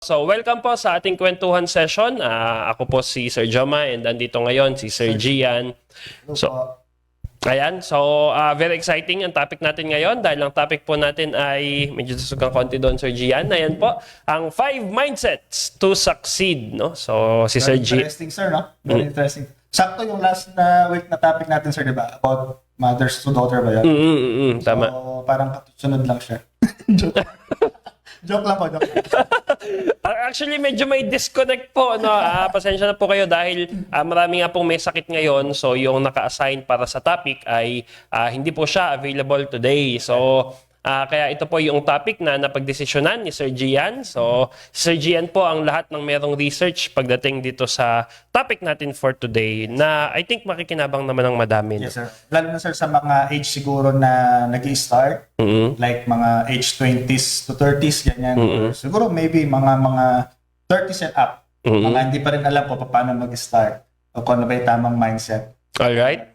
So, welcome po sa ating kwentuhan session. Ako po si Sir Joma and andito ngayon si Sir Gian. So, ayan. So, very exciting ang topic natin ngayon dahil ang topic po natin ay medyo susugang konti doon, Sir Gian. Ayan po, ang 5 mindsets to succeed. No? So, si Sir Gian. Interesting, sir, no? Very interesting. Sakto yung last na week na topic natin, sir, di ba? About mothers to daughter ba yun? Tama. So, parang katusunod lang siya. Joke. Joke lang po, joke lang. Actually, medyo may disconnect po. No? Pasensya na po kayo dahil marami nga pong may sakit ngayon. So, yung naka-assign para sa topic ay hindi po siya available today. So, kaya ito po yung topic na napagdesisyonan ni Sir Gian. So, Sir Gian po ang lahat ng merong research pagdating dito sa topic natin for today na I think makikinabang naman ng madami. No? Yes, sir. Lalo na, sir, sa mga age siguro na nag-i-start, like mga age 20s to 30s, ganyan. Siguro maybe mga 30s and up. Mga hindi pa rin alam po paano mag-start o kung ano ba yung tamang mindset. Alright.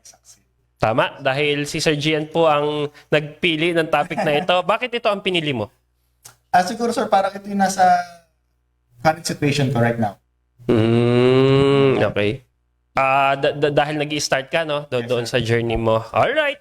Tama, dahil si Sir Gian po ang nagpili ng topic na ito. Bakit ito ang pinili mo? Siguro, sir, parang ito yung nasa current situation ko right now. Okay. Dahil nag-i-start ka, no? Doon sa journey mo. Alright.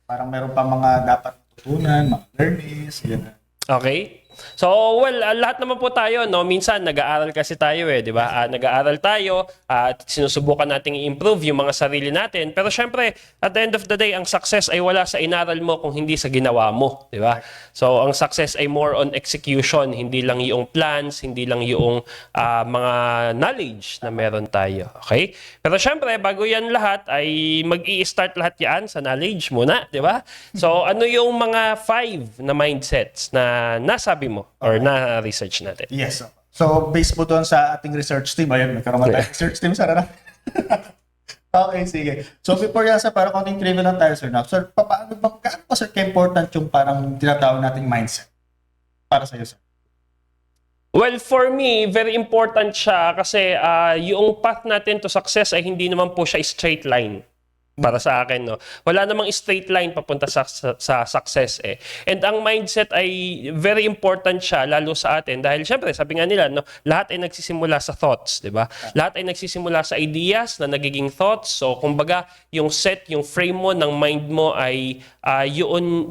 Parang meron pa mga dapat matutunan, mga learnings, gano'n. Okay. So, well, lahat naman po tayo, no? Minsan, nag-aaral kasi tayo di ba? Nag-aaral tayo at sinusubukan nating i-improve yung mga sarili natin. Pero syempre, at the end of the day, ang success ay wala sa inaral mo kung hindi sa ginawa mo, di ba? So, ang success ay more on execution, hindi lang yung plans, hindi lang yung mga knowledge na meron tayo. Okay? Pero syempre, bago yan lahat, ay mag-i-start lahat yan sa knowledge muna, di ba? So, ano yung mga 5 na mindsets na nasabi mo or na-research natin? Yes. So, based po doon sa ating research team, ayun, nagkaroon tayo research team, sir, ano? Okay, sige. So, before yan, sir, parang konting trivia lang tayo, sir. Now, sir, gaano pa, sir, ka-important yung parang tinatawag nating mindset para sa iyo, sir? Well, for me, very important siya kasi yung path natin to success ay hindi naman po siya straight line. Para sa akin, no? Wala namang straight line papunta sa success eh. And ang mindset ay very important siya lalo sa atin dahil syempre, sabi nga nila, no, lahat ay nagsisimula sa thoughts, 'di ba? Lahat ay nagsisimula sa ideas na nagiging thoughts. So, kumbaga, yung yung frame mo ng mind mo ay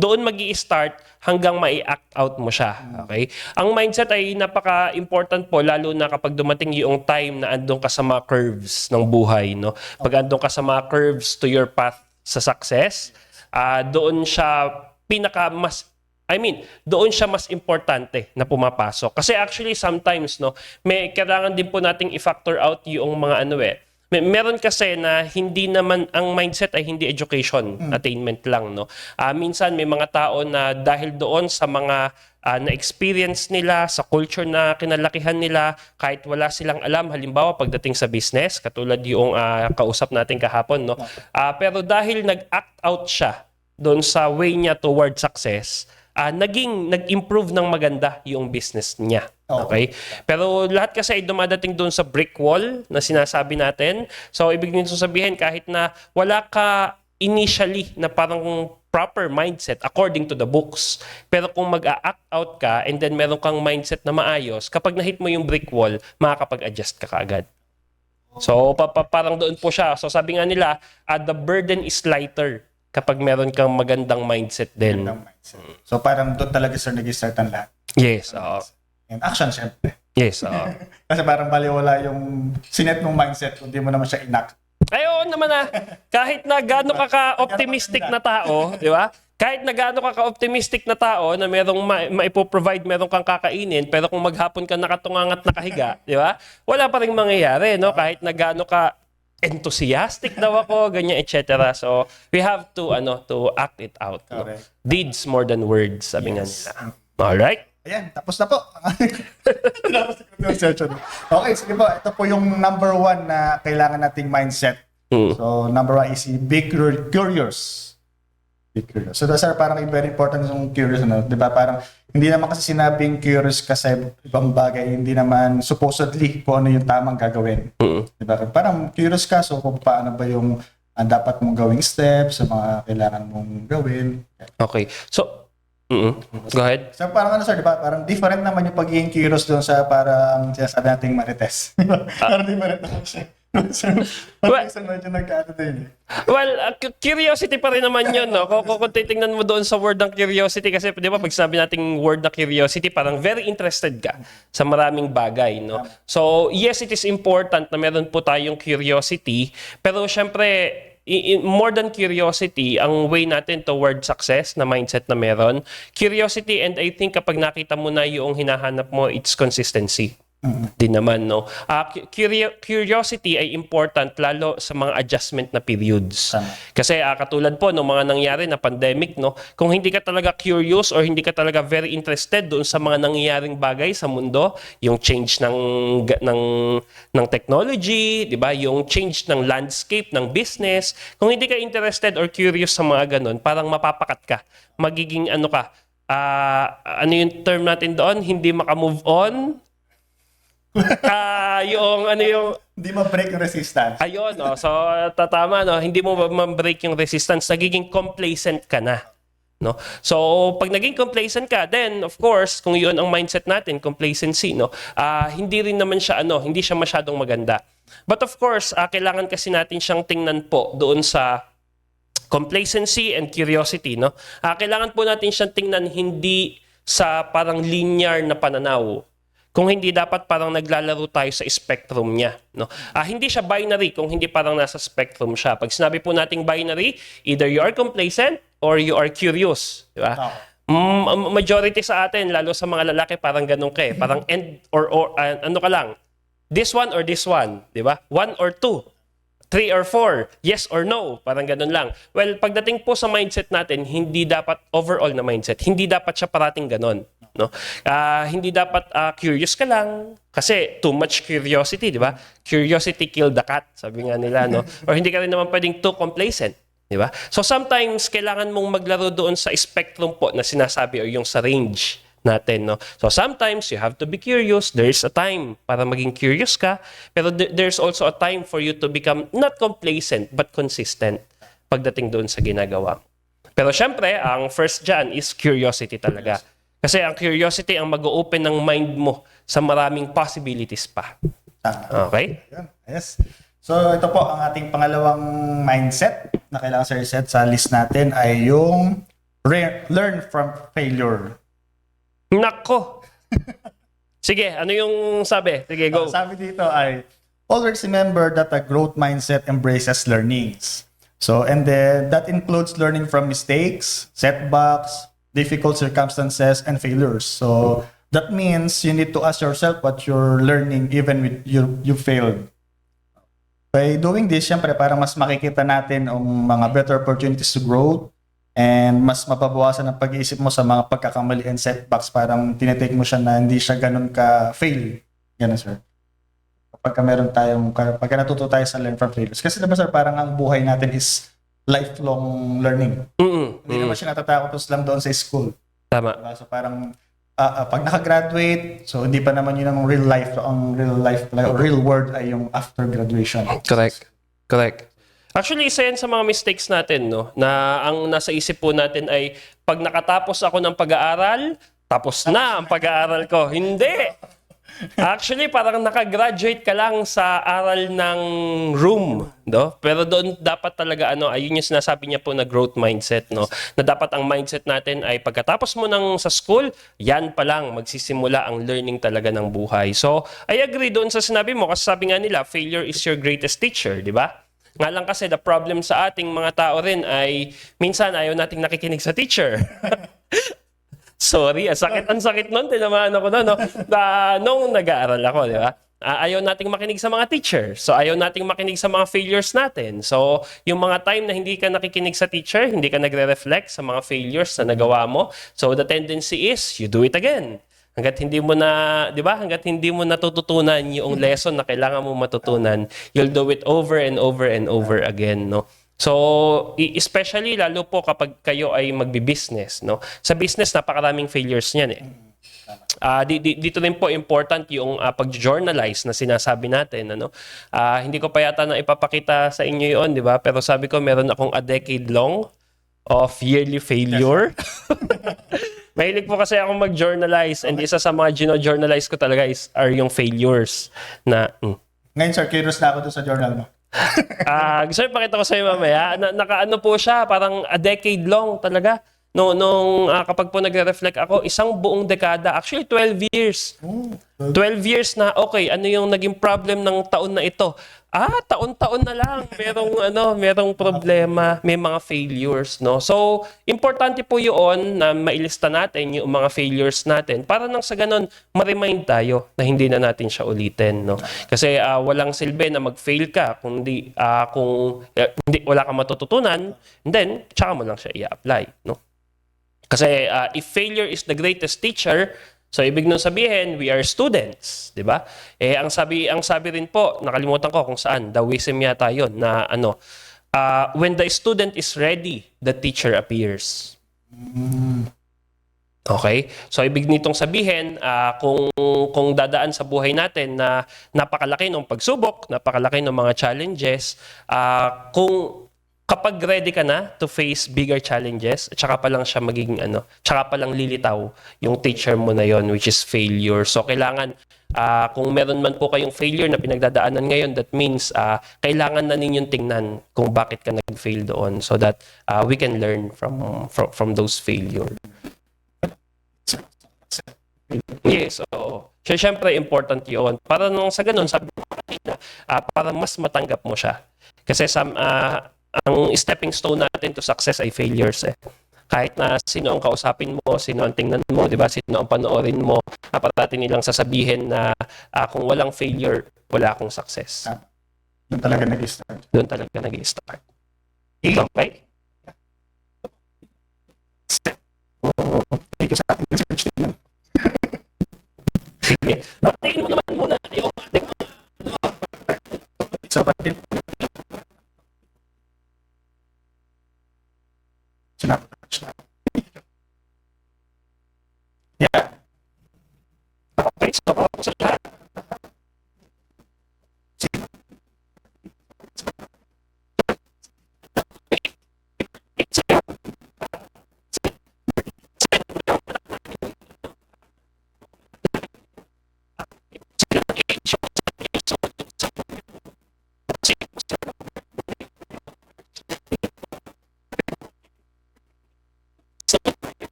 doon magi-start hanggang mai-act out mo siya. Okay? Ang mindset ay napaka-important po lalo na kapag dumating yung time na andun ka sa mga curves ng buhay, no? Pag andun ka sa mga curves to your path sa success, doon siya doon siya mas importante na pumapasok. Kasi actually sometimes, no, may kailangan din po nating i-factor out yung mga meron kasi na hindi naman, ang mindset ay hindi education, attainment lang, no? Minsan may mga tao na dahil doon sa mga na-experience nila, sa culture na kinalakihan nila, kahit wala silang alam, halimbawa pagdating sa business, katulad yung kausap natin kahapon, no? Pero dahil nag-act out siya doon sa way niya toward success, nag-improve ng maganda yung business niya. Okay? Pero lahat kasi ay dumadating doon sa brick wall na sinasabi natin. So, ibig nito sabihin, kahit na wala ka initially na parang proper mindset according to the books, pero kung mag-a-act out ka and then meron kang mindset na maayos, kapag na-hit mo yung brick wall, makakapag-adjust ka kaagad. So, parang doon po siya. So, sabi nga nila, the burden is lighter kapag meron kang magandang mindset din. So, parang doon talaga, sir, nag-start ang lahat. Yes, oo. And action, syempre. Yes, oo. Kasi parang baliwala yung sinet mong mindset kung di mo naman siya enact. Ay, oo naman kahit na gaano ka ka-optimistic na tao, di ba? Kahit na gaano ka ka-optimistic na tao na merong maipo-provide, merong kang kakainin, pero kung maghapon ka nakatungang at nakahiga, di ba? Wala pa rin mangyayari, no? Kahit na gaano ka enthusiastic daw ako, ganyan, etc. So, we have to act it out. No? Deeds more than words, sabi nga nila. Alright? Ayan, tapos na po. Tapos na yung session. Okay, sige po. Ito po yung number 1 na kailangan nating mindset. So, number 1 is be curious. Be curious. So, sir, parang very important yung curious. No? Diba? Parang hindi naman kasi sinabing curious kasi ibang bagay. Hindi naman supposedly kung ano yung tamang gagawin. Diba? Parang curious ka. So, kung paano ba yung dapat mong gawing steps sa mga kailangan mong gawin. Okay. So, Go ahead. So parang ano sir, di ba? Parang different naman yung pagiging curious doon sa parang sinasabi nating marites. Di ba? Parang different naman siya. So, parang isang medyo nagkaano din. Well, curiosity pa rin naman yun, no? Kung titingnan mo doon sa word ng curiosity, kasi di ba pag sabi nating word na curiosity, parang very interested ka sa maraming bagay, no? So, yes, it is important na meron po tayong curiosity, pero syempre, more than curiosity, ang way natin toward success na mindset na meron, curiosity, and I think kapag nakita mo na yung hinahanap mo, it's consistency. Din naman, no? Curiosity ay important lalo sa mga adjustment na periods. Kasi katulad po ng mga nangyari na pandemic, no? Kung hindi ka talaga curious or hindi ka talaga very interested doon sa mga nangyayaring bagay sa mundo, yung change ng technology, 'di ba? Yung change ng landscape ng business, kung hindi ka interested or curious sa mga ganun, parang mapapakat ka. Magiging ano ka, ano yung term natin doon? Hindi maka-move on. Hindi ma-break yung resistance. Ayun, no? So tatama, no? Hindi mo ma-break yung resistance, nagiging complacent ka na, no? So pag naging complacent ka, then of course, kung 'yun ang mindset natin, complacency, no? Hindi rin naman siya hindi siya masyadong maganda. But of course, kailangan kasi natin siyang tingnan po doon sa complacency and curiosity, no? Kailangan po natin siyang tingnan hindi sa parang linear na pananaw. Kung hindi, dapat parang naglalaro tayo sa spectrum niya, no? Hindi siya binary kung hindi parang nasa spectrum siya. Pag sinabi po nating binary, either you are complacent or you are curious, di ba? Majority sa atin, lalo sa mga lalaki, parang ganun ka eh. Parang end or ano ka lang, this one or this one, di ba? 1 or 2. 3 or 4, yes or no, parang ganun lang. Well, pagdating po sa mindset natin, hindi dapat overall na mindset, hindi dapat siya parating ganun, no? Hindi dapat curious ka lang kasi too much curiosity, di ba? Curiosity killed the cat, sabi nga nila, no? Or hindi ka rin naman pwedeng too complacent, di ba? So sometimes kailangan mong maglaro doon sa spectrum po na sinasabi o yung sa range natin, no? So sometimes you have to be curious. There's a time para maging curious ka, pero there's also a time for you to become not complacent but consistent pagdating doon sa ginagawa. Pero syempre, ang first dyan is curiosity talaga. Kasi ang curiosity ang mag-open ng mind mo sa maraming possibilities pa. Okay? Yes. So ito po ang ating pangalawang mindset na kailangan sa reset sa list natin ay yung learn from failure. Nako! Sige, ano yung sabi? Sige, go. Sabi dito ay, always remember that a growth mindset embraces learnings. So, and then that includes learning from mistakes, setbacks, difficult circumstances, and failures. So, that means you need to ask yourself what you're learning even with you failed. By doing this, syempre, parang mas makikita natin ang mga better opportunities to grow, and mas mapabawasan ang pag-iisip mo sa mga pagkakamali and setbacks. Parang tinitake mo siya na hindi siya ganun ka-fail. Ganun, sir. Pagka natuto tayo sa learn from failures. Kasi diba, sir, parang ang buhay natin is lifelong learning. Hindi naman siya natatakot lang doon sa school. Tama. Diba? So parang pag nakagraduate, so hindi pa naman yun ang real life. Ang real world ay yung after graduation. Correct. Actually, isa yan sa mga mistakes natin, no? Na ang nasa isip po natin ay, pag nakatapos ako ng pag-aaral, tapos na ang pag-aaral ko. Hindi! Actually, parang nakagraduate ka lang sa aral ng room, no? Pero doon dapat talaga, ayun yung sinasabi niya po na growth mindset, no? Na dapat ang mindset natin ay pagkatapos mo sa school, yan pa lang, magsisimula ang learning talaga ng buhay. So, I agree doon sa sinabi mo, kasi sabi nga nila, failure is your greatest teacher, di ba? Nga lang kasi the problem sa ating mga tao rin ay minsan ayaw nating nakikinig sa teacher. Sorry, ang sakit nun. Tinamaan ako na, no? Nung nag-aaral ako, di ba? Ayaw nating makinig sa mga teacher. So, ayaw nating makinig sa mga failures natin. So, yung mga time na hindi ka nakikinig sa teacher, hindi ka nagre-reflect sa mga failures na nagawa mo. So, the tendency is, you do it again. Hanggat hindi mo na, di ba? Hanggat hindi mo natututunan yung lesson na kailangan mo matutunan, you'll do it over and over and over again, no? So, especially lalo po kapag kayo ay magbi-business, no? Sa business, napakaraming failures niyan eh. Dito rin po important yung pag-journalize na sinasabi natin, ano? Hindi ko pa yata na ipapakita sa inyo yun, di ba? Pero sabi ko, meron akong a decade long of yearly failure. Mahilig po kasi ako mag-journalize and isa sa mga gino-journalize ko talaga are yung failures na Ngayon, sir, curious na ako doon sa journal mo. gusto ko pakita ko sa iyo mamaya. Nakaano po siya, parang a decade long talaga. Kapag po nagre-reflect ako, isang buong dekada, actually 12 years. 12 years na, okay, ano yung naging problem ng taon na ito? Taon-taon na lang, merong problema, may mga failures, no? So, importante po yun na mailista natin yung mga failures natin para nang sa ganun, ma-remind tayo na hindi na natin siya ulitin, no? Kasi walang silbi na mag-fail ka kung wala kang matututunan, and then, tsaka mo lang siya i-apply, no? Kasi if failure is the greatest teacher, so ibig nung sabihin, we are students, di ba? Ang sabi rin po, nakalimutan ko kung saan, Taoism yata yun, na when the student is ready, the teacher appears. Okay? So ibig nitong sabihin, kung dadaan sa buhay natin na napakalaki ng pagsubok, napakalaki ng mga challenges, kapag ready ka na to face bigger challenges, tsaka pa lang siya tsaka pa lang lilitaw yung teacher mo na yon, which is failure. So kailangan, kung meron man po kayong failure na pinagdadaanan ngayon, that means kailangan na ninyong tingnan kung bakit ka nag-fail doon so that we can learn from those failures. Yes, oo. So, syempre important yun. Para nung sa ganun, sabi ko kanina, para mas matanggap mo siya. Kasi ang stepping stone natin to success ay failures eh. Kahit na sino ang kausapin mo, sino ang tingnan mo, di ba? Sino ang panoorin mo, parati nilang sasabihin na kung walang failure, wala akong success. Doon talaga nag-start. Doon talaga nag-start. Okay? Ito sa ating research team. Sige. Tingin mo naman muna yung Sa patin. Yeah. okay, so sa lahat.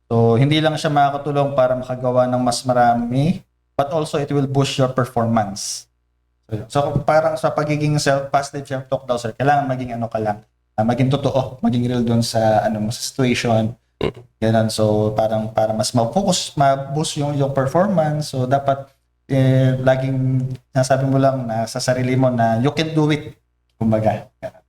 So, hindi lang siya makakatulong para makagawa ng mas marami, but also it will boost your performance. So parang sa pagiging positive self-talk daw, sir, kailangan maging ka lang, maging totoo, maging real doon sa mo sa situation. Ganun. So parang para mas ma-focus, ma-boost yung performance. So dapat laging nasabi mo lang na sa sarili mo na you can do it. Kumbaga. Ganun.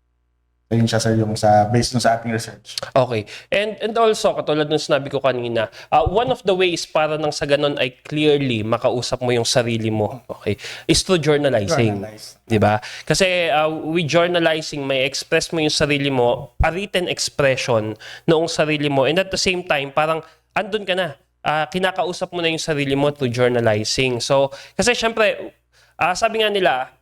So yun siya, sir, yung based sa ating research. Okay. And also, katulad ng sinabi ko kanina, one of the ways para nang sa ganun ay clearly makausap mo yung sarili mo, okay, is through journalizing. Diba? Kasi with journalizing, may express mo yung sarili mo, a written expression noong sarili mo, and at the same time, parang andun ka na. Kinakausap mo na yung sarili mo through journalizing. So, kasi syempre, sabi nga nila,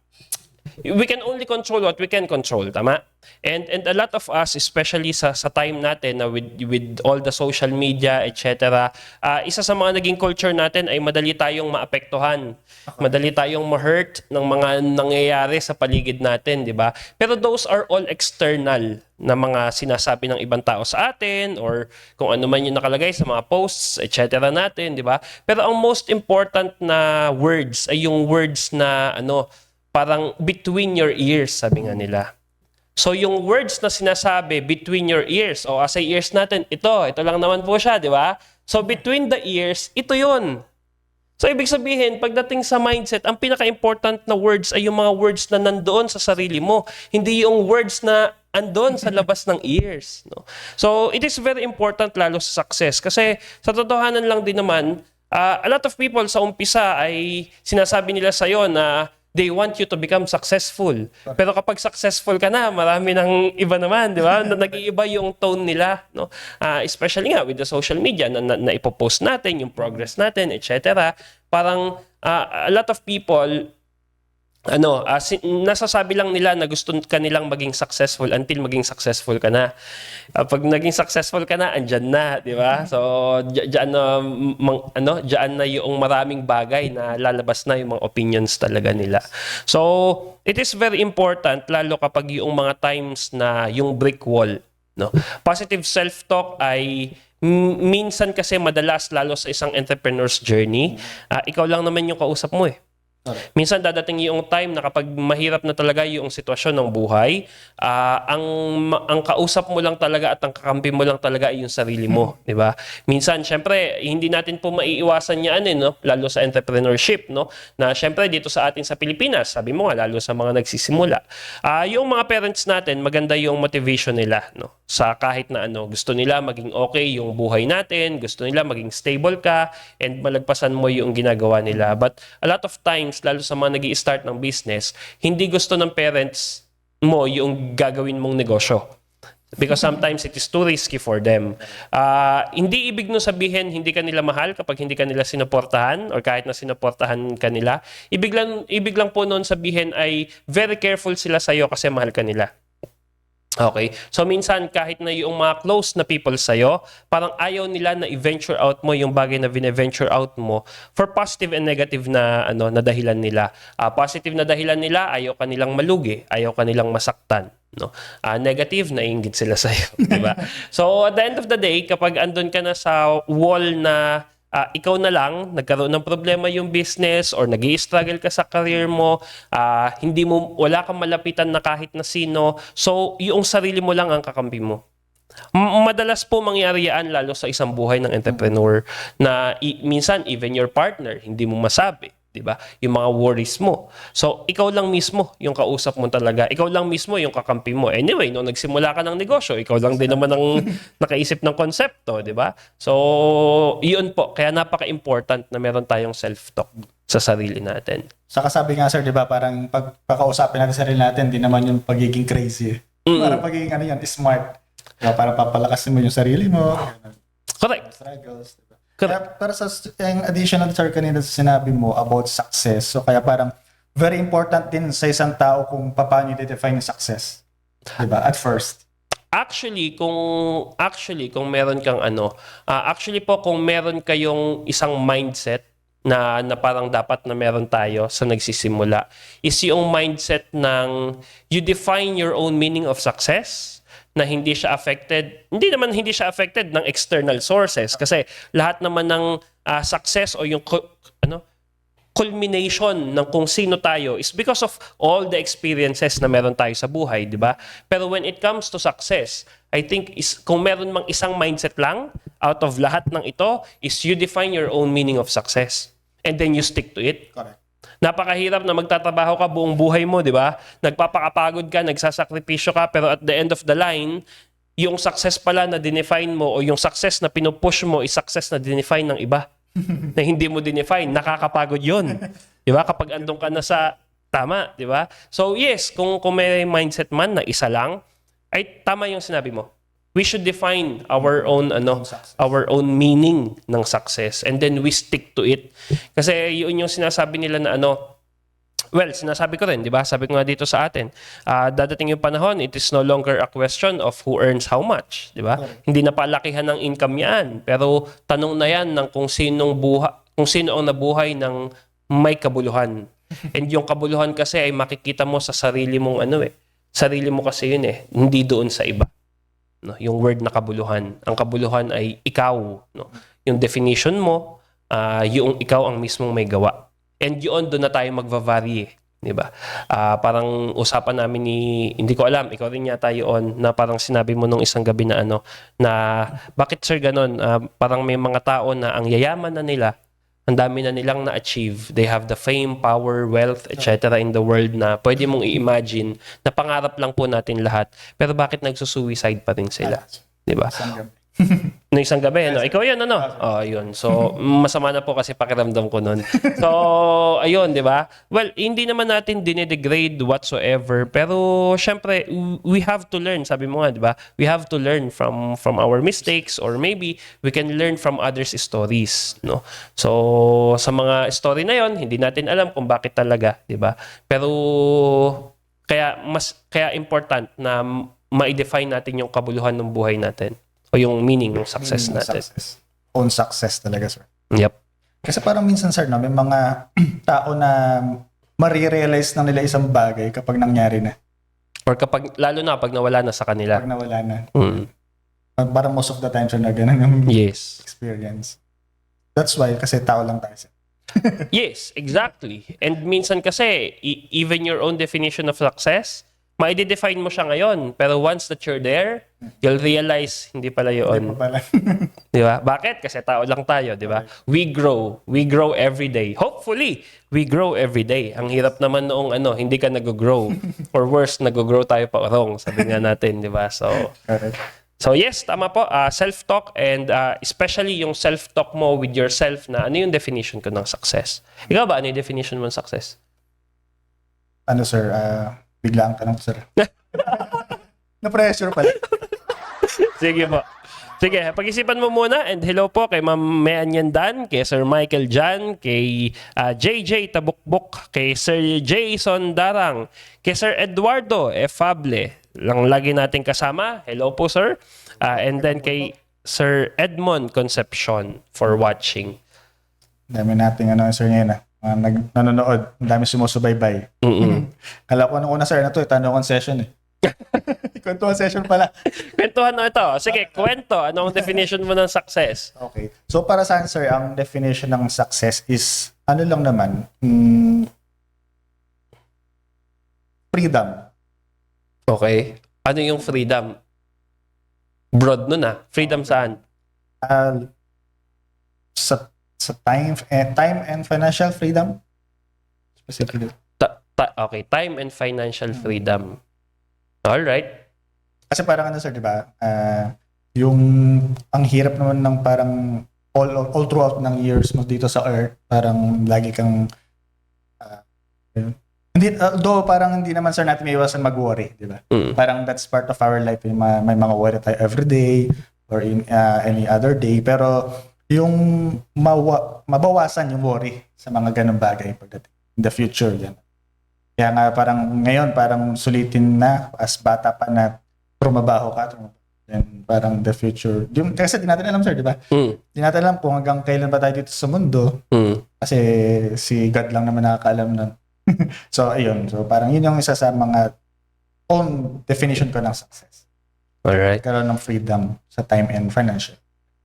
we can only control what we can control, tama? And a lot of us, especially sa time natin na with all the social media, etc., isa sa mga naging culture natin ay madali tayong maapektuhan. Madali tayong ma-hurt ng mga nangyayari sa paligid natin, di ba? Pero those are all external na mga sinasabi ng ibang tao sa atin or kung ano man yung nakalagay sa mga posts, etc. natin, di ba? Pero ang most important na words ay yung words na parang between your ears, sabi nga nila. So yung words na sinasabi between your ears, o as ears natin, ito lang naman po siya, di ba? So between the ears, ito yun. So ibig sabihin, pagdating sa mindset, ang pinaka-important na words ay yung mga words na nandoon sa sarili mo. Hindi yung words na andon sa labas ng ears. No? So it is very important lalo sa success. Kasi sa totohanan lang din naman, a lot of people sa umpisa ay sinasabi nila sa'yo na they want you to become successful. Pero kapag successful ka na, marami ng iba naman, di ba? Nag-iiba yung tone nila, no? Especially nga with the social media na ipopost natin, yung progress natin, etc. Parang a lot of people nasasabi lang nila na gusto ka nilang maging successful until maging successful ka na. Pag naging successful ka na, andyan na, di ba? So, diyan na yung maraming bagay na lalabas na yung mga opinions talaga nila. So, it is very important lalo kapag yung mga times na yung brick wall, no? Positive self-talk ay minsan kasi madalas lalo sa isang entrepreneur's journey, ikaw lang naman yung kausap mo eh. Minsan dadating yung time na kapag mahirap na talaga yung sitwasyon ng buhay, ang kausap mo lang talaga at ang kakampi mo lang talaga ay yung sarili mo, di ba? Minsan, syempre, hindi natin po maiiwasan yan, no? Lalo sa entrepreneurship, no? Na syempre dito sa atin sa Pilipinas, sabi mo nga, lalo sa mga nagsisimula. Yung mga parents natin, maganda yung motivation nila, no? Sa kahit na gusto nila maging okay yung buhay natin, gusto nila maging stable ka, and malagpasan mo yung ginagawa nila. But a lot of times, lalo sa mga nag-i-start ng business, hindi gusto ng parents mo yung gagawin mong negosyo. Because sometimes it is too risky for them. Hindi ibig nung sabihin hindi ka nila mahal kapag hindi ka nila sinuportahan or kahit na sinuportahan ka nila. Ibig lang po noon sabihin ay very careful sila sa'yo kasi mahal ka nila. Okay? So minsan kahit na yung mga close na people sa'yo, parang ayaw nila na i-venture out mo yung bagay na vine-venture out mo for positive and negative na na dahilan nila. Positive na dahilan nila, ayaw ka nilang malugi, ayaw ka nilang masaktan, no? Negative, naiinggit sila sa'yo, di ba? So at the end of the day, kapag andun ka na sa wall na ikaw na lang, nagkaroon ng problema yung business or nag-i-struggle ka sa career mo, wala kang malapitan na kahit na sino, so yung sarili mo lang ang kakampi mo. Madalas po mangyari yan lalo sa isang buhay ng entrepreneur na minsan even your partner, hindi mo masabi. Diba? Yung mga worries mo. So, ikaw lang mismo yung kausap mo talaga. Ikaw lang mismo yung kakampi mo. Anyway, nung nagsimula ka ng negosyo, ikaw lang din naman ang nakaisip ng konsepto, di ba? So, yun po. Kaya napaka-important na meron tayong self-talk sa sarili natin. Saka sabi nga sir, di ba, parang pagkakausapin natin sarili natin, di naman yung pagiging crazy. Parang pagiging smart. Diba? Parang papalakasin mo yung sarili mo. Correct. Struggles. Kaya para sa yung additional sir kanina sa sinabi mo about success, so kaya parang very important din sa isang tao kung paano i-define yung success. Diba? At first. Actually, kung meron kang actually po kung meron kayong isang mindset na parang dapat na meron tayo sa nagsisimula, is yung mindset ng you define your own meaning of success, na hindi siya affected ng external sources kasi lahat naman ng success o yung culmination ng kung sino tayo is because of all the experiences na meron tayo sa buhay, di ba? Pero when it comes to success, I think kung meron mang isang mindset lang out of lahat ng ito is you define your own meaning of success and then you stick to it. Correct. Napakahirap na magtatrabaho ka buong buhay mo, di ba? Nagpapakapagod ka, nagsasakripisyo ka, pero at the end of the line, yung success pala na dinefine mo o yung success na pinupush mo is success na dinefine ng iba. Na hindi mo dinefine, nakakapagod yun. Di ba? Kapag andun ka na sa tama, di ba? So yes, kung may mindset man na isa lang, ay tama yung sinabi mo. We should define our own meaning ng success and then we stick to it. Kasi yun yung sinasabi nila na sinasabi ko rin, di ba? Sabi ko nga dito sa atin, dadating yung panahon, it is no longer a question of who earns how much, di ba? Hindi na palakihan ng income yan, pero tanong na yan ng kung sino ang nabuhay ng may kabuluhan. And yung kabuluhan kasi ay makikita mo sa sarili mong sarili mo kasi yun hindi doon sa iba. No, yung word na kabuluhan. Ang kabuluhan ay ikaw. No? Yung definition mo, yung ikaw ang mismong may gawa. And yun, doon na tayo magva-vary. di ba? Parang usapan namin hindi ko alam, ikaw rin yata yun, na parang sinabi mo nung isang gabi na na bakit sir ganon? Parang may mga tao na ang yayaman na nila, ang dami na nilang na-achieve. They have the fame, power, wealth, etc. in the world na pwede mong i-imagine na pangarap lang po natin lahat. Pero bakit nagsusuicide pa rin sila? Di ba? No, isang gabi, no? Ikaw yan, yun. So, masama na po kasi pakiramdam ko nun. So, ayun, di ba? Well, hindi naman natin dinedegrade whatsoever. Pero, syempre, we have to learn. Sabi mo nga, di ba? We have to learn from our mistakes, or maybe we can learn from others' stories, no? So, sa mga story na yon, hindi natin alam kung bakit talaga, di ba? Pero, kaya important na ma-define natin yung kabuluhan ng buhay natin. O yung meaning ng success natin. Own success talaga, sir. Yep. Kasi parang minsan, sir, no, may mga tao na marirealize na nila isang bagay kapag nangyari na. Or lalo na pag nawala na sa kanila. Pag nawala na. Parang most of the time, sir, na ganun yung experience. That's why, kasi tao lang tayo, sir. Yes, exactly. And minsan kasi, even your own definition of success, ma-define mo siya ngayon. Pero once that you're there, you'll realize, hindi pala yun. Hindi pa pala. Di ba? Bakit? Kasi tao lang tayo, di ba? We grow. We grow every day. Hopefully, we grow every day. Ang hirap naman noong hindi ka nag-grow. Or worse, nag-grow tayo pa wrong. Sabi nga natin, di ba? So yes, tama po. Self-talk, and especially yung self-talk mo with yourself na ano yung definition ko ng success. Ikaw ba, ano yung definition mo ng success? Ano, sir? Bigla ang tanong, sir. Na-pressure pala. Sige po. Sige, pag-isipan mo muna, and hello po kay Ma'am Meanyan Dan, kay Sir Michael Jan, kay JJ Tabukbuk, kay Sir Jason Darang, kay Sir Eduardo Efable, lang lagi nating kasama. Hello po, sir. And then kay Sir Edmond Concepcion for watching. Dami nating sir ngayon nanonood. Ang dami sumusubaybay. Kala ko una, sir, na to, tanong session eh. Kwentuhan session pala. Kwentuhan na ito. Sige, kwento. Ano ang definition mo ng success? Okay. So para saan, sir, ang definition ng success is, lang naman, freedom. Okay. Ano yung freedom? Broad nun Freedom saan? Sa time and financial freedom. Specifically. Okay, time and financial freedom. All right. Kasi parang sir, di ba? Yung ang hirap naman ng parang all throughout ng years mo dito sa earth, parang lagi kang though parang hindi naman, sir, natin may iwasan mag-worry, di ba? Parang that's part of our life. May mga worry tayo every day or in any other day, pero yung mabawasan yung worry sa mga ganung bagay pagdating in the future, yan. Kaya nga parang ngayon, parang sulitin na as bata pa na trumabaho ka. And parang the future. Kasi di natin alam, sir, di ba? Di natin alam kung hanggang kailan ba tayo dito sa mundo. Kasi si God lang naman nakakaalam nun. So, ayun. So, parang yun yung isa sa mga own definition ko ng success. Alright. Karoon ng freedom sa time and financial.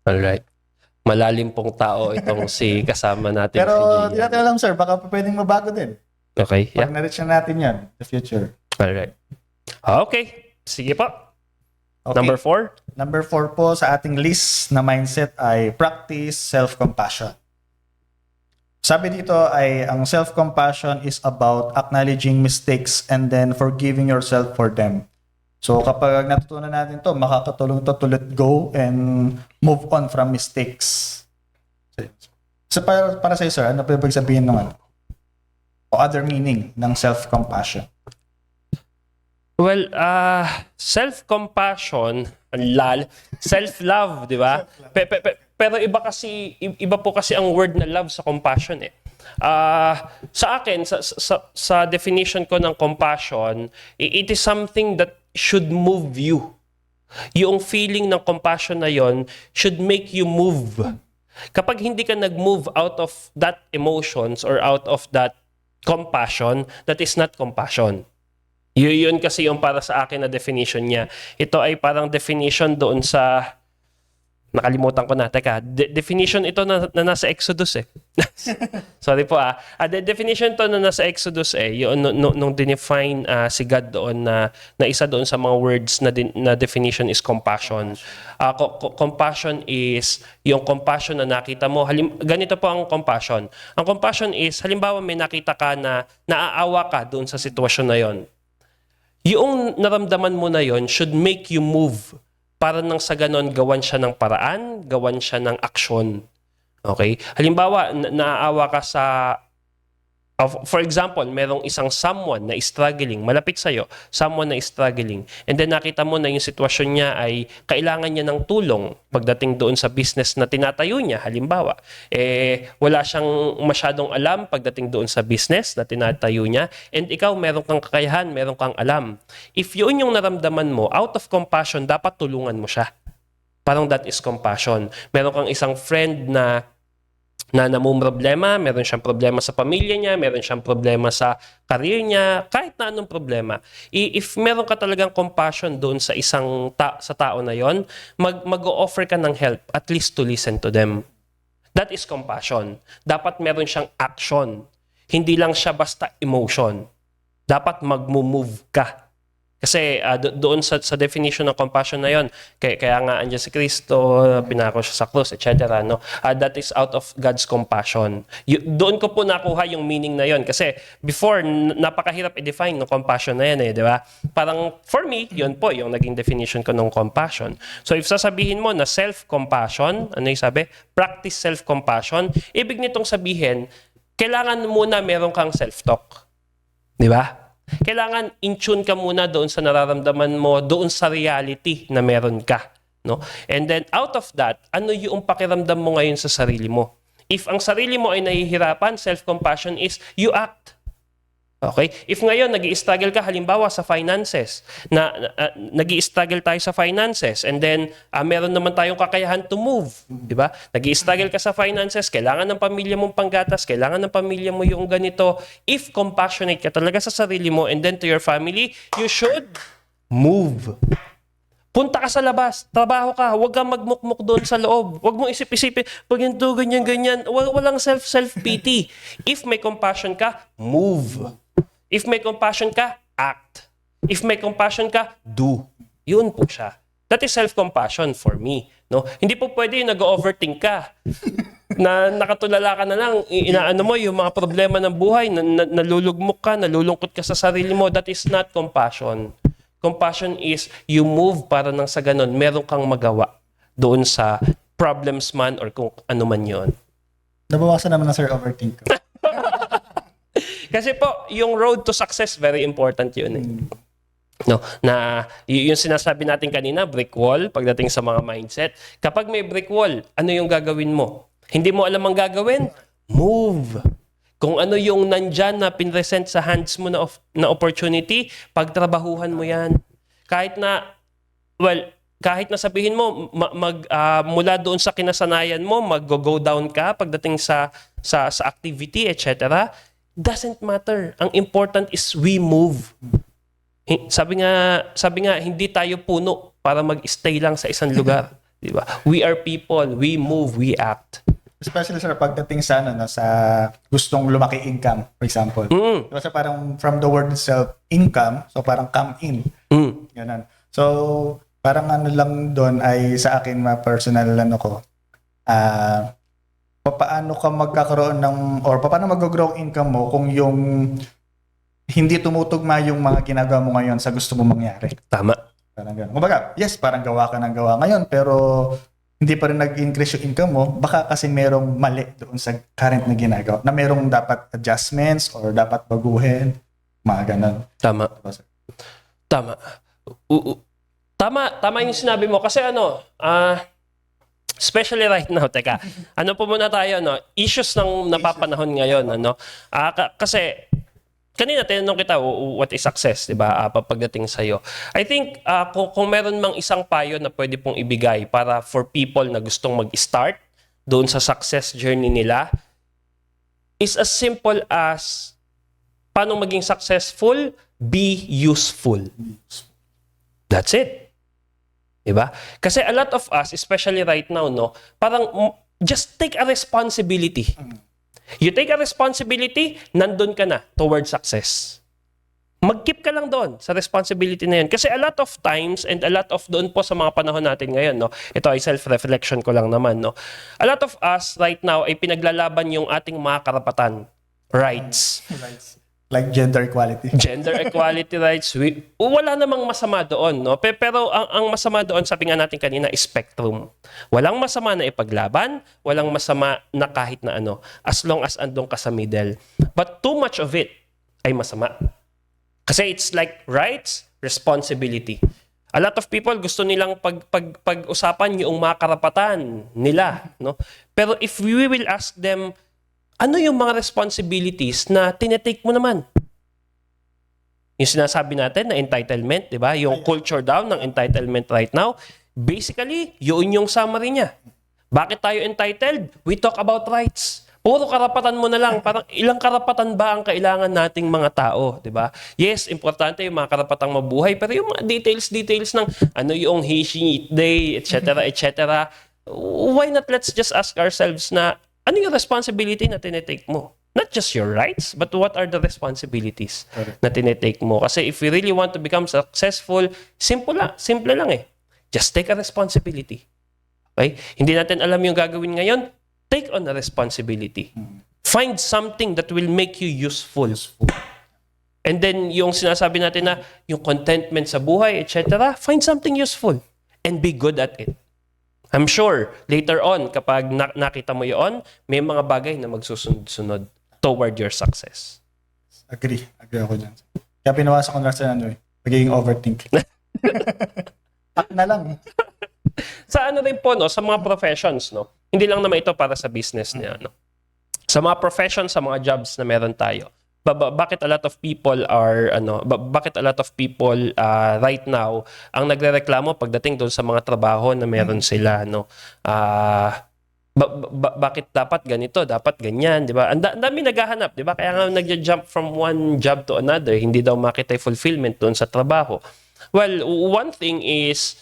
Alright. Malalim pong tao itong si kasama natin. Pero di natin alam, sir. Baka pwedeng mabago din. Okay. Pag na-reach na natin yan, the future. Alright. Okay. Sige po. Okay. Number 4? Number 4 po sa ating list na mindset ay practice self-compassion. Sabi dito ay ang self-compassion is about acknowledging mistakes and then forgiving yourself for them. So kapag natutunan natin to, makakatulong to let go and move on from mistakes. So para sa iyo, sir, ano pa ibig sabihin naman? O other meaning ng self-compassion? Well, self-compassion, self-love, di ba? Pero iba po kasi ang word na love sa compassion eh. Sa akin, sa definition ko ng compassion, it is something that should move you. Yung feeling ng compassion na yon should make you move. Kapag hindi ka nag-move out of that emotions or out of that compassion, that is not compassion. Yun kasi yung para sa akin na definition niya. Ito ay parang definition doon sa Nakalimutan ko na. Teka, definition ito na nasa Exodus eh. Sorry po The definition to na nasa Exodus eh. Yung nung dinefine si God doon na isa doon sa mga words na definition is compassion. Compassion is yung compassion na nakita mo. Ganito po ang compassion. Ang compassion is, halimbawa may nakita ka na naaawa ka doon sa sitwasyon na yon. Yung naramdaman mo na yon should make you move para nang sa ganon gawan siya ng paraan, gawan siya ng aksyon. Okay? Halimbawa, naaawa ka sa for example, merong isang someone na struggling, malapit sa'yo, someone na struggling, and then nakita mo na yung sitwasyon niya ay kailangan niya ng tulong pagdating doon sa business na tinatayo niya, halimbawa. Wala siyang masyadong alam pagdating doon sa business na tinatayo niya, and ikaw meron kang kakayahan, meron kang alam. If yun yung naramdaman mo, out of compassion, dapat tulungan mo siya. Parang that is compassion. Meron kang isang friend na namumroblema, meron siyang problema sa pamilya niya, meron siyang problema sa career niya, kahit na anong problema. If meron ka talagang compassion doon sa isang sa tao na yon, mag-o-offer ka ng help, at least to listen to them. That is compassion. Dapat meron siyang action. Hindi lang siya basta emotion. Dapat mag-move ka. Kasi doon sa definition ng compassion na yon, kaya nga andyan si Kristo, pinako siya sa krus, etc. No? That is out of God's compassion. Doon ko po nakuha yung meaning na yon. Kasi before, napakahirap i-define ng compassion na yan di ba? Parang for me, yun po yung naging definition ko ng compassion. So if sasabihin mo na self-compassion, ano yung sabi? Practice self-compassion, ibig nitong sabihin, kailangan muna meron kang self-talk. Di ba? Kailangan in-tune ka muna doon sa nararamdaman mo, doon sa reality na meron ka. No? And then out of that, ano yung pakiramdam mo ngayon sa sarili mo? If ang sarili mo ay nahihirapan, self-compassion is you act. Okay? If ngayon nag-i-struggle ka halimbawa sa finances, nag-i-struggle tayo sa finances, and then meron naman tayong kakayahan to move, di ba? Nag-i-struggle ka sa finances, kailangan ng pamilya mong panggatas, kailangan ng pamilya mo yung ganito. If compassionate ka talaga sa sarili mo and then to your family, you should move. Punta ka sa labas, trabaho ka, huwag kang magmukmuk doon sa loob. Huwag mong isip-isipin, pag ganito, ganyan. Walang self-pity. If may compassion ka, move. If may compassion ka, act. If may compassion ka, do. Yun po siya. That is self-compassion for me. No? Hindi po pwede yung nag-overthink ka. Na nakatulala ka na lang, inaano mo yung mga problema ng buhay, nalulugmok ka, nalulungkot ka sa sarili mo. That is not compassion. Compassion is you move para nang sa ganun, meron kang magawa doon sa problems man or kung ano man yun. Nabawasan naman na sir overthink ko. Kasi po, yung road to success, very important yun eh. No, na yung sinasabi natin kanina, brick wall, pagdating sa mga mindset. Kapag may brick wall, ano yung gagawin mo? Hindi mo alam ang gagawin? Move. Kung ano yung nandyan na pinresent sa hands mo na opportunity, pagtrabahuhan mo yan. Kahit na sabihin mo, mula doon sa kinasanayan mo, mag-go down ka pagdating sa activity, etc. Doesn't matter. Ang important is we move. Sabi nga hindi tayo puno para mag-stay lang sa isang lugar, di ba? We are people, we move, we act. Especially sir pagdating sa sa gustong lumaki income, for example. Kasi parang from the word itself, income, so parang come in. Ganun. So parang lang doon ay sa akin personal ko. Paano ka magkakaroon or paano mag-grow income mo kung yung hindi tumutugma yung mga ginagawa mo ngayon sa gusto mo mangyari. Tama. Parang gano'n. Kumbaga, yes, parang gawa ka ng gawa ngayon, pero hindi pa rin nag-increase yung income mo, baka kasi merong mali doon sa current na ginagawa, na merong dapat adjustments or dapat baguhin, mga gano'n. Tama. Tama. Tama yung sinabi mo. Kasi especially right now, teka, ano po muna tayo, issues ng napapanahon ngayon, kasi, kanina tinanong kita, what is success, di ba, pagdating sa'yo. I think, kung meron mang isang payo na pwede pong ibigay para for people na gustong mag-start doon sa success journey nila, is as simple as, paano maging successful? Be useful. That's it. Diba? Kasi a lot of us, especially right now, no, parang just take a responsibility. You take a responsibility, nandun ka na towards success. Mag-keep ka lang doon sa responsibility na yun. Kasi a lot of times and a lot of doon po sa mga panahon natin ngayon, no, ito ay self-reflection ko lang naman, no. A lot of us right now ay pinaglalaban yung ating mga karapatan, rights. Like gender equality. Gender equality rights, wala namang masama doon, no. Pero ang masama doon, sabi nga natin kanina, is spectrum. Walang masama na ipaglaban, walang masama na kahit na ano, as long as andong ka sa middle. But too much of it ay masama. Kasi it's like rights, responsibility. A lot of people gusto nilang pag-usapan yung mga karapatan nila, no? Pero if we will ask them, ano yung mga responsibilities na tinetake mo naman? Yung sinasabi natin na entitlement, di ba? Yung culture down ng entitlement right now, basically, yun yung summary niya. Bakit tayo entitled? We talk about rights. Puro karapatan mo na lang. Parang ilang karapatan ba ang kailangan nating mga tao, 'di ba? Yes, importante yung mga karapatang mabuhay, pero yung mga details ng ano yung he, she, they, etc., etc. Why not let's just ask ourselves na ano yung responsibility na tinetake mo? Not just your rights, but what are the responsibilities na tinetake mo? Kasi if we really want to become successful, simple lang eh. Just take a responsibility. Okay? Hindi natin alam yung gagawin ngayon, take on a responsibility. Find something that will make you useful. And then, yung sinasabi natin na yung contentment sa buhay, etc., find something useful and be good at it. I'm sure, later on, kapag nakita mo yun, may mga bagay na magsusunod-sunod toward your success. Agree ako dyan. Kaya pinawasa ko na sa magiging overthink. At na lang. Sa ano rin po, no, sa mga professions, no, hindi lang naman ito para sa business niya, no. Sa mga professions, sa mga jobs na meron tayo, bakit a lot of people right now ang nagrereklamo pagdating doon sa mga trabaho na meron sila, no? Bakit dapat ganito, dapat ganyan, di ba? Ang dami naghahanap, di ba? Kaya nga nagja-jump from one job to another, hindi daw makita yung fulfillment doon sa trabaho. Well, one thing is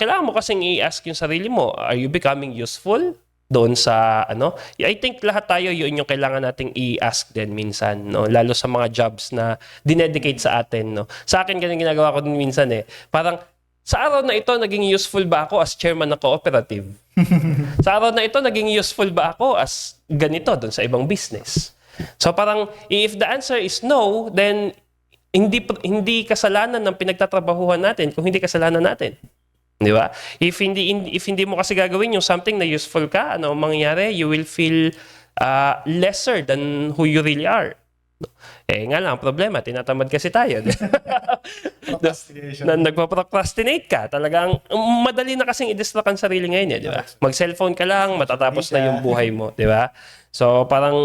kailangan mo kasing i-ask yung sarili mo, are you becoming useful doon sa ano? I think lahat tayo yun yung kailangan nating i-ask din minsan, no? Lalo sa mga jobs na dinedicate sa atin, no? Sa akin ganyan ginagawa ko din minsan eh. Parang sa araw na ito naging useful ba ako as chairman ng cooperative? Sa araw na ito naging useful ba ako as ganito doon sa ibang business? So parang if the answer is no, then hindi kasalanan ng pinagtatrabahuhan natin kung hindi kasalanan natin. Di ba? If hindi mo kasi gagawin yung something na useful ka, ano ang mangyayari? You will feel lesser than who you really are. Eh nga lang, ang problema, tinatamad kasi tayo. Nagpa-procrastinate ka. Talagang madali na kasing i-distract ang sarili ngayon, di ba? Mag-cellphone ka lang, matatapos na yung buhay mo, di ba? So parang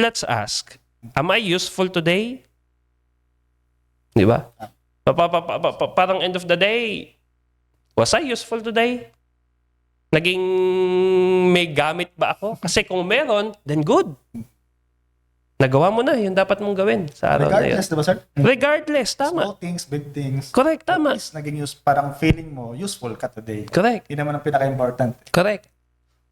let's ask, am I useful today? Di ba? Parang end of the day, was I useful today? Naging may gamit ba ako? Kasi kung meron, then good. Nagawa mo na yung dapat mong gawin sa araw na yun. Regardless, diba sir? Regardless, tama. Small things, big things. Correct, tama. Naging parang feeling mo, useful ka today. Correct. Yun naman ang pinaka-important. Correct.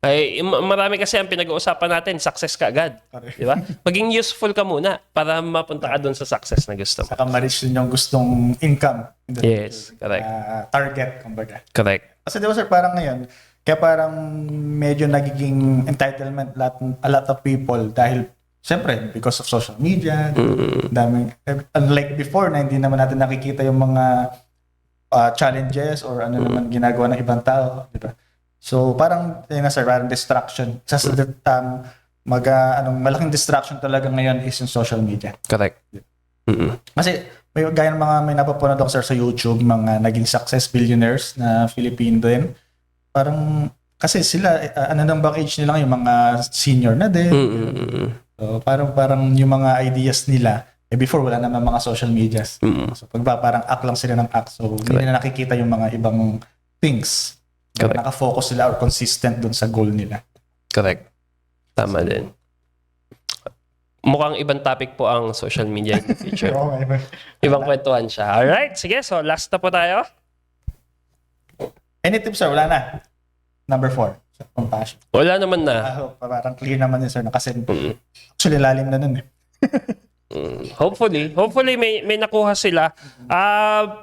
Ay, marami kasi ang pinag-uusapan natin, success ka agad. Correct. Di ba? Maging useful ka muna para mapunta ka doon sa success na gusto mo. Saka ma-reach din yung gustong income. Yes, correct. Target, kumbaga. Correct. Kasi diba sir, parang ngayon, kaya parang medyo nagiging entitlement a lot of people dahil siyempre, because of social media, daming, unlike before na hindi naman natin nakikita yung mga challenges or ano naman ginagawa ng ibang tao, di ba? So, parang, yun na sir, parang distraction. Sa malaking distraction talaga ngayon is yung social media. Correct. Kasi, gaya ng mga may napapanood ako sir sa YouTube, mga naging success billionaires na Filipino din. Parang, kasi sila, ng back age nila yung mga senior na din. So, parang yung mga ideas nila, before wala naman mga social medias. So, parang act lang sila ng act. So, hindi na nakikita yung mga ibang things. Naka-focus sila or consistent dun sa goal nila. Correct. Tama din. Mukhang ibang topic po ang social media in the future. Ibang kwentuhan siya. Alright, sige. So, last na po tayo. Any tips, sir? Wala na. Number 4. So, compassion. Wala naman na. Parang clear naman yun, sir. Kasi actually, lalim na nun eh. Hopefully may nakuha sila.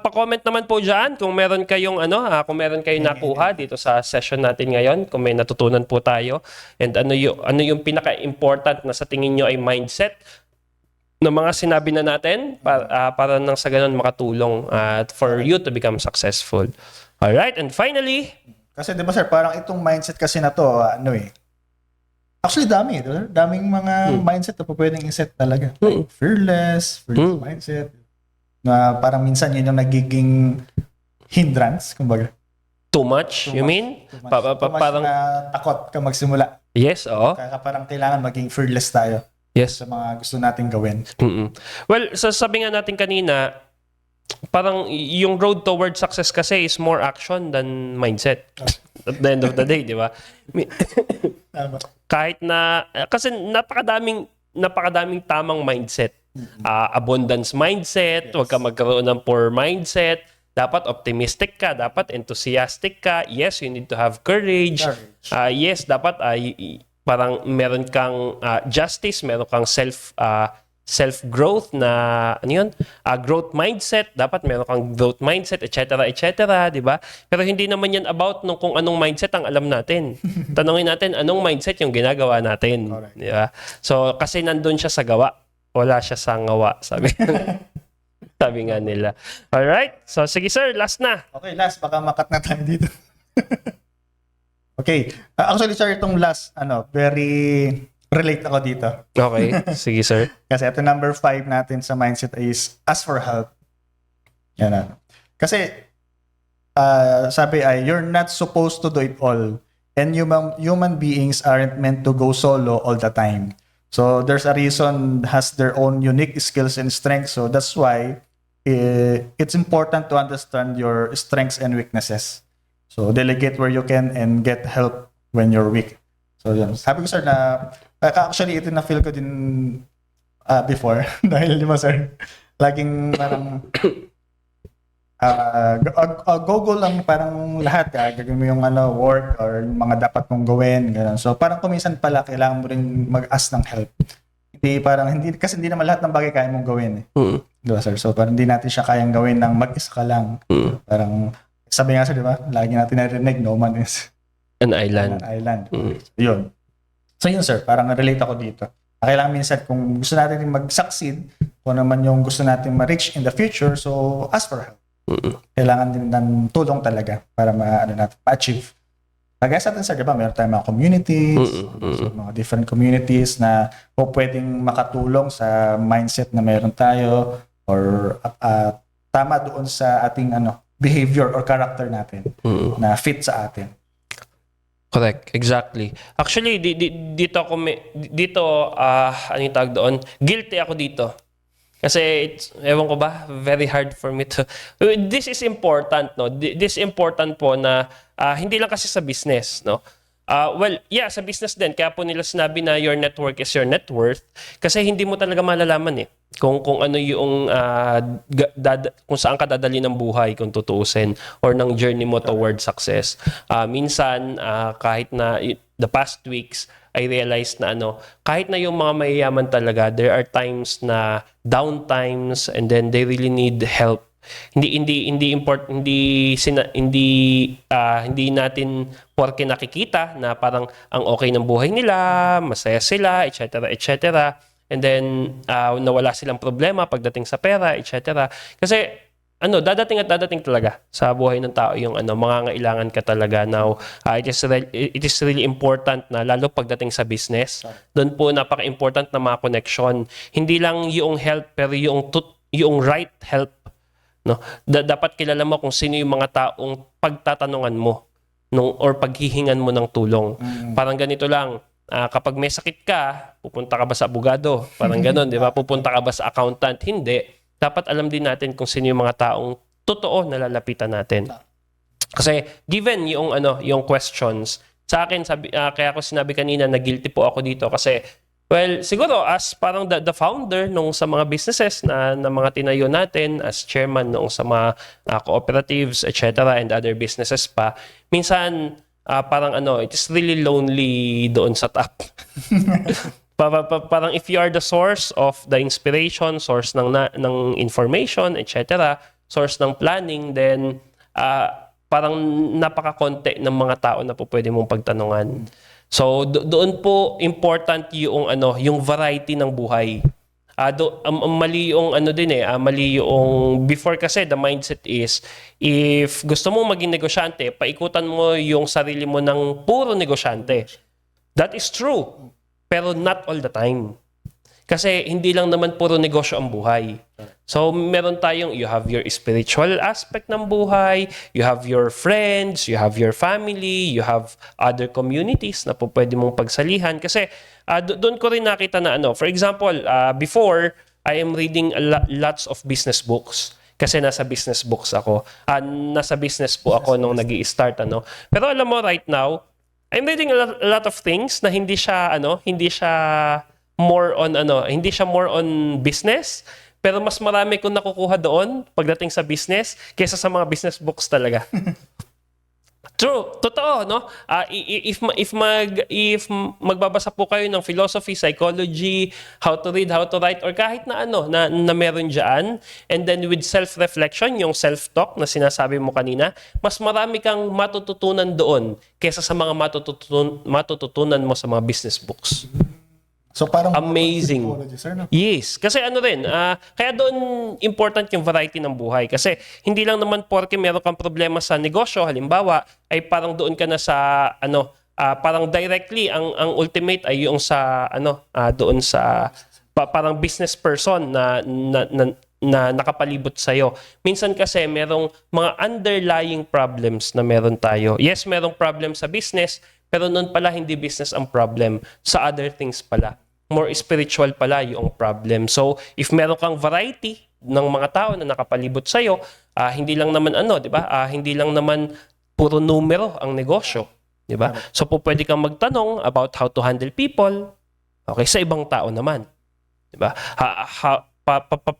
Pa-comment naman po diyan kung meron kayong kung meron kayong nakuha dito sa session natin ngayon, kung may natutunan po tayo, and ano yung pinaka-important na sa tingin nyo ay mindset ng mga sinabi na natin para nang sa ganun makatulong for you to become successful. All right, and finally, kasi 'di ba, sir, parang itong mindset kasi na to, actually, dami. Daming mga mindset na pwedeng i-set talaga. Like fearless mindset. Na parang minsan yun yung nagiging hindrance, kumbaga. too much, you mean? Too much Parang na takot ka magsimula. yes, oo. Kaya parang kailangan maging fearless tayo Yes. sa mga gusto nating gawin. Well, sabi nga natin kanina, parang yung road toward success kasi is more action than mindset. At the end of the day, di ba? Tama. Kahit na, kasi napakadaming tamang mindset. Abundance mindset, huwag ka magkaroon ng poor mindset, dapat optimistic ka, dapat enthusiastic ka. Yes, you need to have courage. Yes, dapat parang meron kang justice, meron kang self-growth na, growth mindset. Dapat meron kang growth mindset, etc., di ba? Pero hindi naman yan about kung anong mindset ang alam natin. Tanungin natin, anong mindset yung ginagawa natin. Di ba? So, kasi nandun siya sa gawa. Wala siya sa ngawa, sabi. Sabi nga nila. Alright. So, sige sir, last na. Okay, last. Baka makat na tayo dito. Okay. Actually, sir, itong last, very relate ako dito. Okay. Sige sir. Kasi ito number 5 natin sa mindset is ask for help. Yan na. Kasi, sabi ay, you're not supposed to do it all. And human beings aren't meant to go solo all the time. So, there's a reason has their own unique skills and strengths. So, that's why it's important to understand your strengths and weaknesses. So, delegate where you can and get help when you're weak. So, yun. Sabi ko, sir, na actually, ito na-feel ko din before. Dahil, di ba, sir, laging parang go lang parang lahat. Gagawin mo yung work or yung mga dapat mong gawin. Ganun. So, parang kuminsan pala, kailangan mo rin mag-ask ng help. Kasi hindi naman lahat ng bagay kaya mong gawin. Di ba, sir? So, parang hindi natin siya kayang gawin ng mag-isa ka lang. Parang, sabi nga, sir, di ba? Lagi natin narinig, no man is An island. Yun. So, yun, sir. Parang relate ako dito. Kailangan minsan, kung gusto natin mag-succeed, kung naman yung gusto natin ma-reach in the future, so, ask for help. Kailangan din ng tulong talaga para ma-achieve. Kagaya sa atin, sir, di ba? Meron tayong mga communities, so, mga different communities na pwedeng makatulong sa mindset na meron tayo or tama doon sa ating behavior or character natin na fit sa atin. Correct, exactly. Actually, dito ano yung tawag doon? Guilty ako dito. Kasi, ewan ko ba, very hard for me to... This is important, no? This is important po na hindi lang kasi sa business, no? Sa business din. Kaya po nila sinabi na your network is your net worth. Kasi hindi mo talaga malalaman kung ano yung kung saan ka dadali ng buhay kung tutuusin or ng journey mo toward success. Minsan, kahit na the past weeks, I realized na kahit na yung mga mayayaman talaga, there are times na down times and then they really need help. Hindi natin porke nakikita na parang ang okay ng buhay nila, masaya sila, etc. And then nawala silang problema pagdating sa pera, etc. Kasi dadating talaga sa buhay ng tao yung mangangailangan ka talaga. Now, it is really important na lalo pagdating sa business. Doon po napaka-important na mga connection. Hindi lang yung help pero yung right help. No? Dapat kilala mo kung sino yung mga taong pagtatanungan mo or paghihingan mo ng tulong. Parang ganito lang, kapag may sakit ka, pupunta ka ba sa abogado? Parang ganon, di ba? Pupunta ka ba sa accountant? Hindi. Dapat alam din natin kung sino yung mga taong totoo na lalapitan natin. Kasi given yung questions, sa akin kaya ako sinabi kanina na guilty po ako dito kasi Well, siguro as parang the founder nung sa mga businesses na mga tinayo natin, as chairman nung sa mga cooperatives, etc. and other businesses pa, minsan parang it is really lonely doon sa top. Parang if you are the source of the inspiration, source ng information, etc., source ng planning, then parang napakakonti ng mga tao na po pwede mong pagtanungan. So doon po important yung yung variety ng buhay. Mali yung mali yung before, kasi the mindset is if gusto mong maging negosyante, paikutan mo yung sarili mo ng puro negosyante. That is true. Pero not all the time. Kasi hindi lang naman puro negosyo ang buhay. So meron tayong, you have your spiritual aspect ng buhay, you have your friends, you have your family, you have other communities na po pwede mong pagsalihan. Kasi doon ko rin nakita na for example, before, I am reading lots of business books. Kasi nasa business books ako. Nasa business po ako nung nag-i-start. Pero alam mo, right now, I'm reading a lot of things na hindi siya more on business, pero mas marami kong nakukuha doon pagdating sa business kaysa sa mga business books talaga. True, totoo, no? If magbabasa po kayo ng philosophy, psychology, how to read, how to write, or kahit na na meron diyan, and then with self-reflection, yung self-talk na sinasabi mo kanina, mas marami kang matututunan doon kaysa sa mga matututunan mo sa mga business books. So parang amazing. Sir, no? Yes. Kasi kaya doon important yung variety ng buhay. Kasi hindi lang naman porke meron kang problema sa negosyo, halimbawa, ay parang doon ka na sa, parang directly, ang ultimate ay yung sa, doon sa, parang business person na nakapalibot sa'yo. Minsan kasi merong mga underlying problems na meron tayo. Yes, merong problem sa business, pero noon pala hindi business ang problem. Sa other things pala. More spiritual pala yung problem. So, if meron kang variety ng mga tao na nakapalibot sa'yo, hindi lang naman di ba? Hindi lang naman puro numero ang negosyo. Di ba? So, pwede kang magtanong about how to handle people. Okay, sa ibang tao naman. Di ba?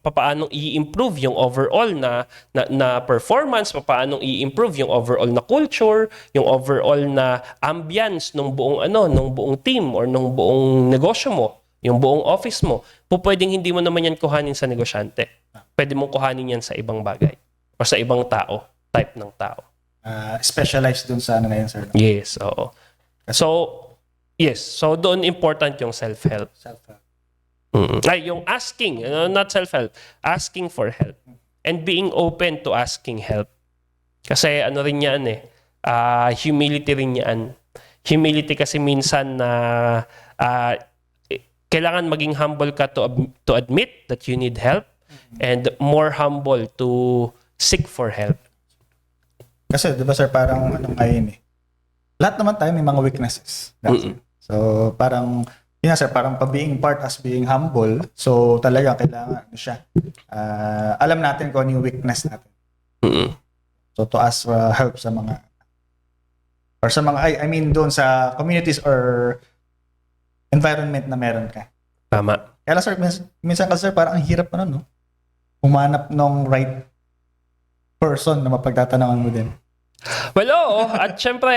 Paano i-improve yung overall na performance, paano i-improve yung overall na culture, yung overall na ambience ng buong ng buong team or ng buong negosyo mo, yung buong office mo. Pwedeng hindi mo naman yan kuhanin sa negosyante. Pwede mong kuhanin yan sa ibang bagay o sa ibang tao, type ng tao. Specialized dun sa na yun, sir. Yes, oo. So, yes. So, doon important yung self-help. Self-help. Ay, yung asking, not self-help, asking for help. And being open to asking help. Kasi rin yan humility rin yan. Humility kasi minsan na kailangan maging humble ka to admit that you need help, and more humble to seek for help. Kasi, di ba sir, parang ngayon lahat naman tayo may mga weaknesses. So, parang sir, parang being part as being humble, so talaga kailangan siya. Alam natin kung ano yung weakness natin. So to ask for help sa mga I mean doon sa communities or environment na meron ka. Tama. Kaya lang sir, minsan kasi sir, parang ang hirap no? Humanap ng right person na mapagtatanungan mo din. Well, oo. At syempre,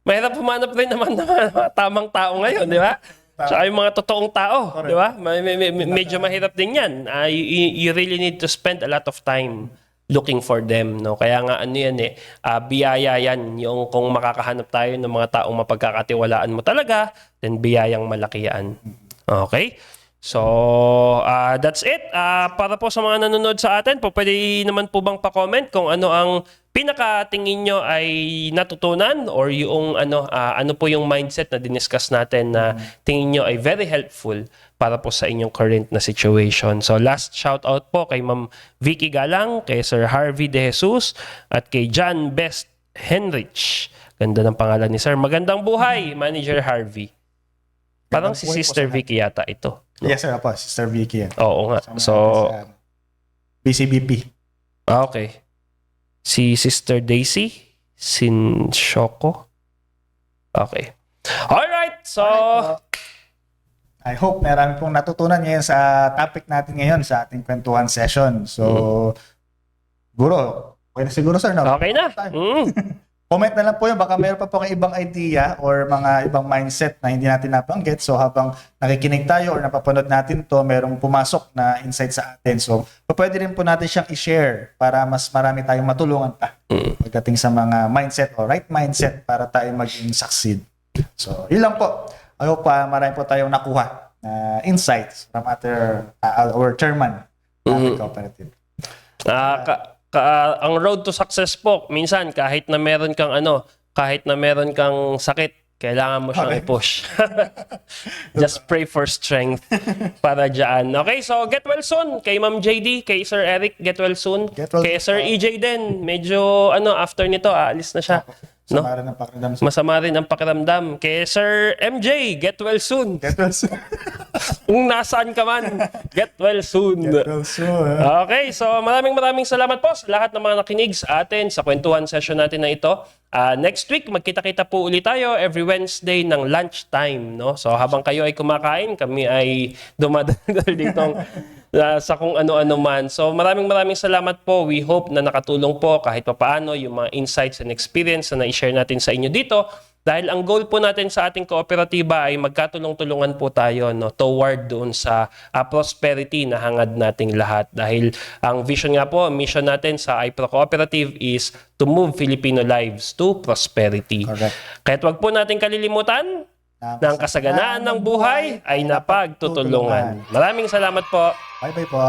mahirap humanap rin naman ng mga tamang tao ngayon, di ba? Tsaka yung mga totoong tao, di ba? Medyo mahirap din yan. You really need to spend a lot of time looking for them, no? Kaya nga biyaya yan. Yung kung makakahanap tayo ng mga taong mapagkakatiwalaan mo talaga, then biyayang malaki yan. Okay? So, that's it. Para po sa mga nanonood sa atin, pwede naman po bang pa-comment kung ano ang pinakatingin nyo ay natutunan, or yung ano po yung mindset na diniscuss natin na tingin nyo ay very helpful para po sa inyong current na situation. So last shout out po kay Ma'am Vicky Galang, kay Sir Harvey De Jesus, at kay John Best Henrich. Ganda ng pangalan ni Sir. Magandang buhay, Manager Harvey. Parang si Sister Vicky yata ito. No? Yes sir, po, Sister Vicky yan. Oo nga. So, BCBP. Okay. Si Sister Daisy Sinshoko. Okay. Alright. So, I hope marami pong natutunan ngayon sa topic natin ngayon sa ating kwentuhan session. So, siguro sir, no? Okay na. Comment na lang po yun. Baka mayroon pa po kayong ibang idea or mga ibang mindset na hindi natin nabanggit. So, habang nakikinig tayo or napapanood natin to, merong pumasok na insight sa atin. So, pwede rin po natin siyang i-share para mas marami tayong matulungan pa pagdating sa mga mindset o right mindset para tayo maging succeed. So, yun lang po. I hope marami po tayong nakuha na insights from our chairman ng cooperative. Ang road to success po, minsan kahit na meron kang sakit, kailangan mo siyang i-push. Just pray for strength para dyan. Okay, so get well soon kay Ma'am JD, kay Sir Eric, get well soon. Kay Sir EJ din, medyo after nito, aalis na siya. No? Masama rin ang pakiramdam. Kay Sir MJ, get well soon. Get well soon. Kung nasaan ka man, get well soon. Get well soon. Okay, so maraming salamat po sa lahat ng mga nakinig sa atin sa kwentuhan session natin na ito. Next week, magkita-kita po ulit tayo every Wednesday ng lunchtime. No? So habang kayo ay kumakain, kami ay dumadal dito sa kung ano-ano man. So maraming salamat po. We hope na nakatulong po kahit papaano yung mga insights and experience na i-share natin sa inyo dito. Dahil ang goal po natin sa ating kooperatiba ay magkatulong-tulungan po tayo toward doon sa prosperity na hangad nating lahat. Dahil ang vision nga po, mission natin sa iPro Cooperative is to move Filipino lives to prosperity. Correct. Kaya't wag po natin kalilimutan na ang kasaganaan ng buhay ay napagtutulungan. Maraming salamat po. Bye-bye po.